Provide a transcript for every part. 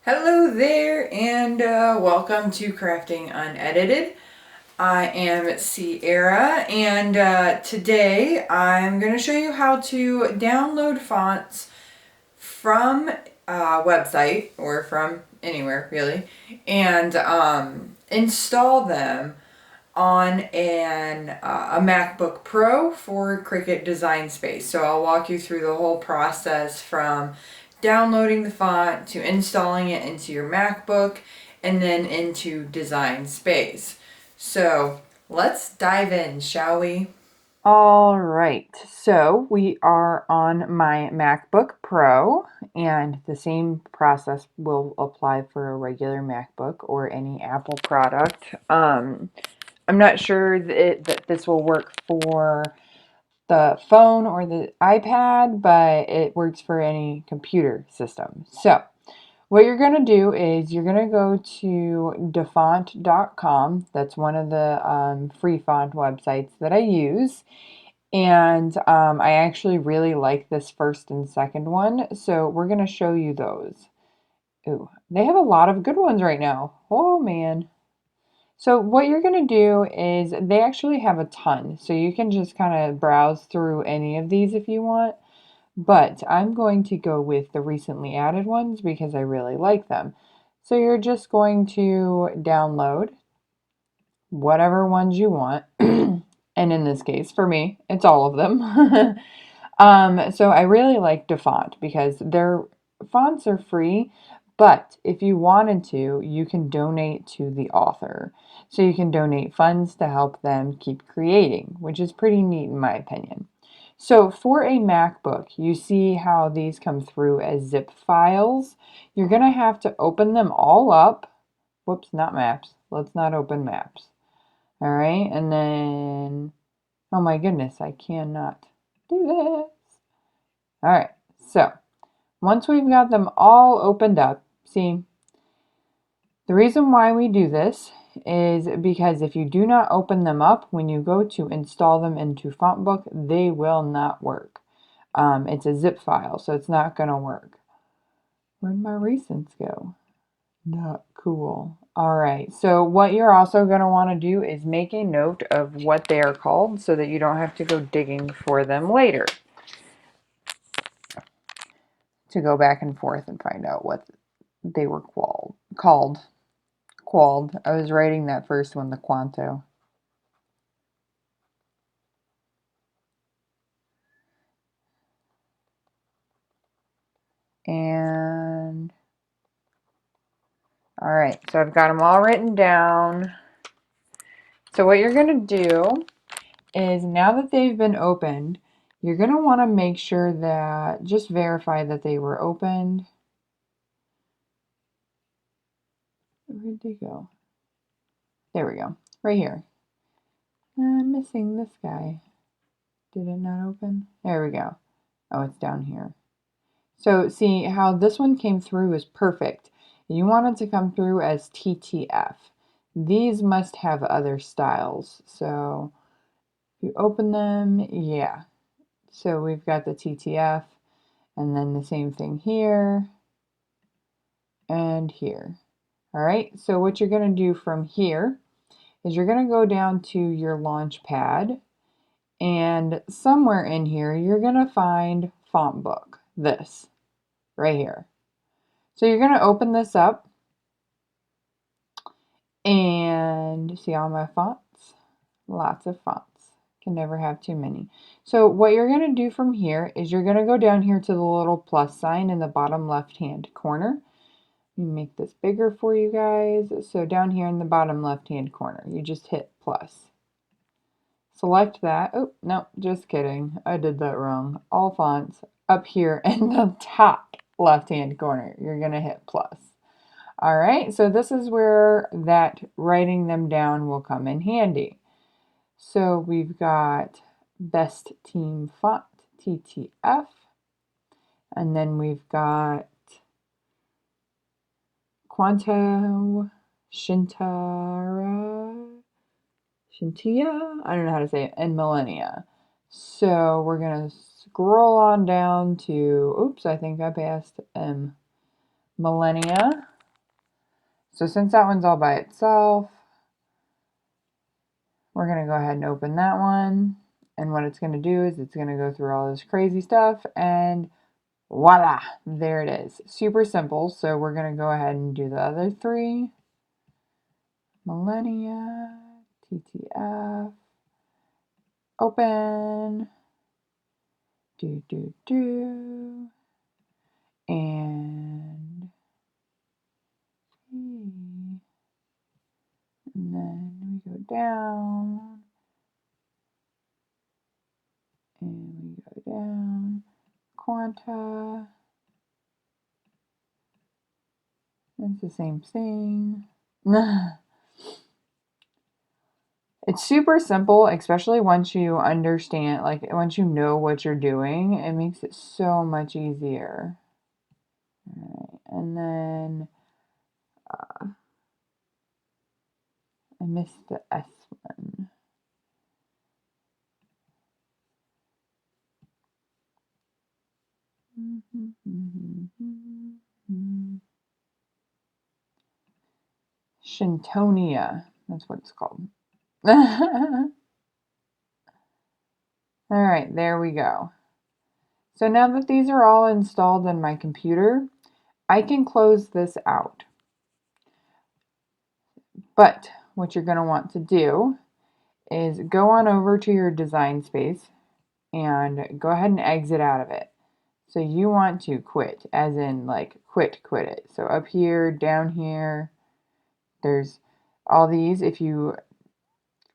Hello there, and welcome to Crafting Unedited. I am Sierra, and today I'm going to show you how to download fonts from a website or from anywhere really, and install them on a MacBook Pro for Cricut Design Space. So I'll walk you through the whole process from downloading the font to installing it into your MacBook and then into Design Space. So let's dive in, shall we? All right, so we are on my MacBook Pro, and the same process will apply for a regular MacBook or any Apple product. I'm not sure that this will work for the phone or the iPad, but it works for any computer system. So what you're going to do is you're going to go to dafont.com. That's one of the free font websites that I use. And I actually really like this first and second one. So we're going to show you those. Ooh, they have a lot of good ones right now. Oh, man. So what you're going to do is they actually have a ton. So you can just kind of browse through any of these if you want. But I'm going to go with the recently added ones because I really like them. So you're just going to download whatever ones you want. And in this case, for me, it's all of them. So I really like DaFont because their fonts are free, but if you wanted to, you can donate to the author. So you can donate funds to help them keep creating, which is pretty neat in my opinion. So for a MacBook, you see how these come through as zip files. You're going to have to open them all up. Whoops, not maps. Let's not open maps. All right, and then, oh my goodness, I cannot do this. All right, so once we've got them all opened up, see, the reason why we do this is because if you do not open them up, when you go to install them into FontBook, they will not work. It's a zip file, so it's not going to work. Where'd my recents go? Not cool. All right, so what you're also going to want to do is make a note of what they are called so that you don't have to go digging for them later to go back and forth and find out what they were called. I was writing that first one, the Quanto. And all right, so I've got them all written down. So what you're going to do is now that they've been opened, you're going to want to make sure that, just verify that they were opened. Where'd they go? There we go, right here. I'm missing this guy. Did it not open? There we go. Oh, it's down here. So see how this one came through is perfect. You want it to come through as TTF. These must have other styles. So if you open them, yeah. So we've got the TTF and then the same thing here and here. All right, so what you're going to do from here is you're going to go down to your launch pad, and somewhere in here you're going to find font book, this right here. So you're going to open this up and see all my fonts, lots of fonts. Can never have too many. So what you're going to do from here is you're going to go down here to the little plus sign in the bottom left hand corner. Let me make this bigger for you guys. So down here in the bottom left hand corner, you just hit plus. Select that. Oh, no, just kidding. I did that wrong. All fonts up here in the top left-hand corner. You're going to hit plus. All right, so this is where that writing them down will come in handy. So we've got Best Team Font, TTF. And then we've got Quanto Shintia, I don't know how to say it, and Millennia. So we're going to scroll on down to, oops, I think I passed Millennia. So since that one's all by itself, we're going to go ahead and open that one. And what it's going to do is it's going to go through all this crazy stuff and voila, there it is. Super simple. So we're going to go ahead and do the other three. Millennia, TTF, open, and then we go down, and we go down, Quanta, it's the same thing. It's super simple, especially once you understand, like once you know what you're doing, it makes it so much easier. All right, and then I missed the S one. Shintonia, that's what it's called. All right, there we go. So now that these are all installed in my computer, I can close this out. But what you're going to want to do is go on over to your design space and go ahead and exit out of it. So you want to quit, as in like quit it. So up here, down here, there's all these. If you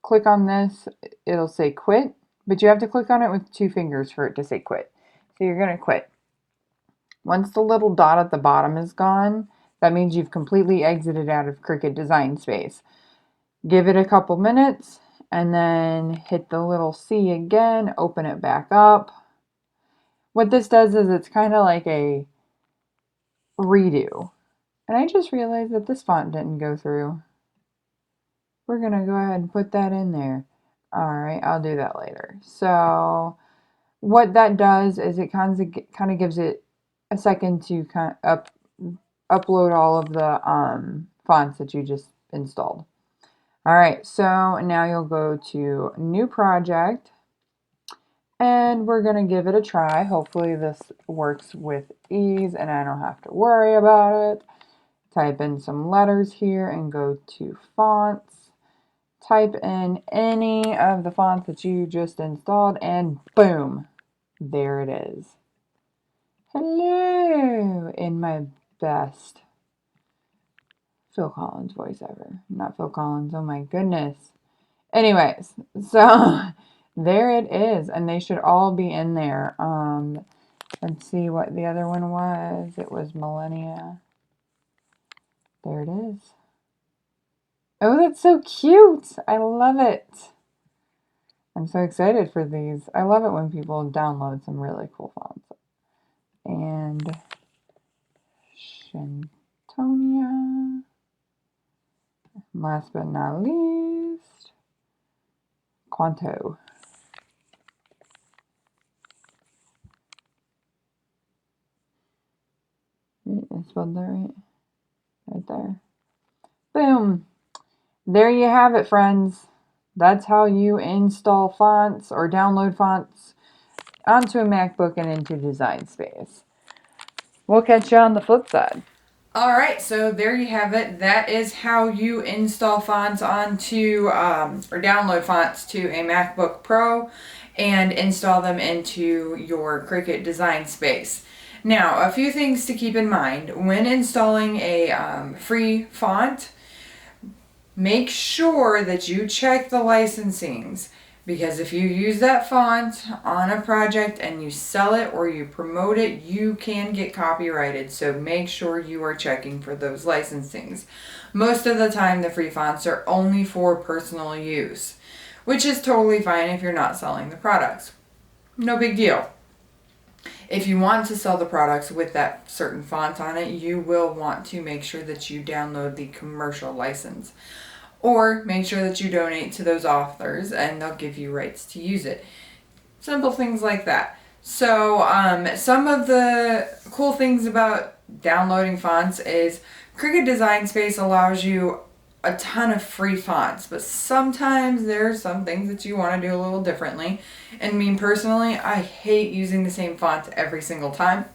click on this, it'll say quit, but you have to click on it with 2 fingers for it to say quit. So you're going to quit. Once the little dot at the bottom is gone, that means you've completely exited out of Cricut Design Space. Give it a couple minutes and then hit the little C again, open it back up. What this does is it's kind of like a redo. And I just realized that this font didn't go through. We're going to go ahead and put that in there. All right, I'll do that later. So what that does is it kind of gives it a second to upload all of the fonts that you just installed. All right, so now you'll go to New Project, and we're going to give it a try. Hopefully this works with ease and I don't have to worry about it. Type in some letters here and go to Fonts. Type in any of the fonts that you just installed and boom, there it is. Hello, in my best Phil Collins voice ever. Not Phil Collins, oh my goodness. Anyways, so there it is, and they should all be in there. Let's see what the other one was. It was Millennia. There it is. Oh, that's so cute. I love it. I'm so excited for these. I love it when people download some really cool fonts. And Shintonia. Last but not least, Quanto. I spelled that right? Right there. Boom. There you have it, friends. That's how you install fonts or download fonts onto a MacBook and into Design Space. We'll catch you on the flip side. Alright, so there you have it. That is how you install fonts onto, or download fonts to a MacBook Pro and install them into your Cricut Design Space. Now, a few things to keep in mind. When installing a free font, make sure that you check the licensings, because if you use that font on a project and you sell it or you promote it, you can get copyrighted. So make sure you are checking for those licensings. Most of the time, the free fonts are only for personal use, which is totally fine if you're not selling the products. No big deal. If you want to sell the products with that certain font on it, you will want to make sure that you download the commercial license. Or make sure that you donate to those authors and they'll give you rights to use it. Simple things like that. So some of the cool things about downloading fonts is Cricut Design Space allows you a ton of free fonts, but sometimes there's some things that you want to do a little differently. And me personally, I hate using the same fonts every single time,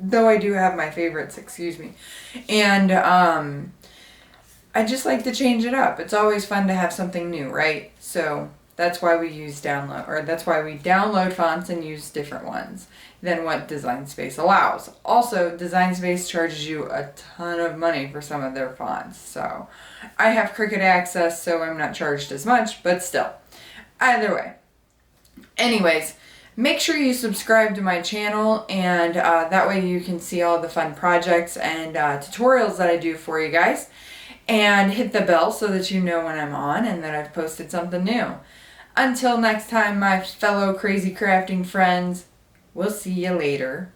though I do have my favorites, excuse me. And I just like to change it up. It's always fun to have something new, right? So that's why we download fonts and use different ones than what Design Space allows. Also, Design Space charges you a ton of money for some of their fonts. So I have Cricut Access, so I'm not charged as much, but still. Either way. Anyways, make sure you subscribe to my channel, and that way you can see all the fun projects and tutorials that I do for you guys. And hit the bell so that you know when I'm on and that I've posted something new. Until next time, my fellow crazy crafting friends, we'll see you later.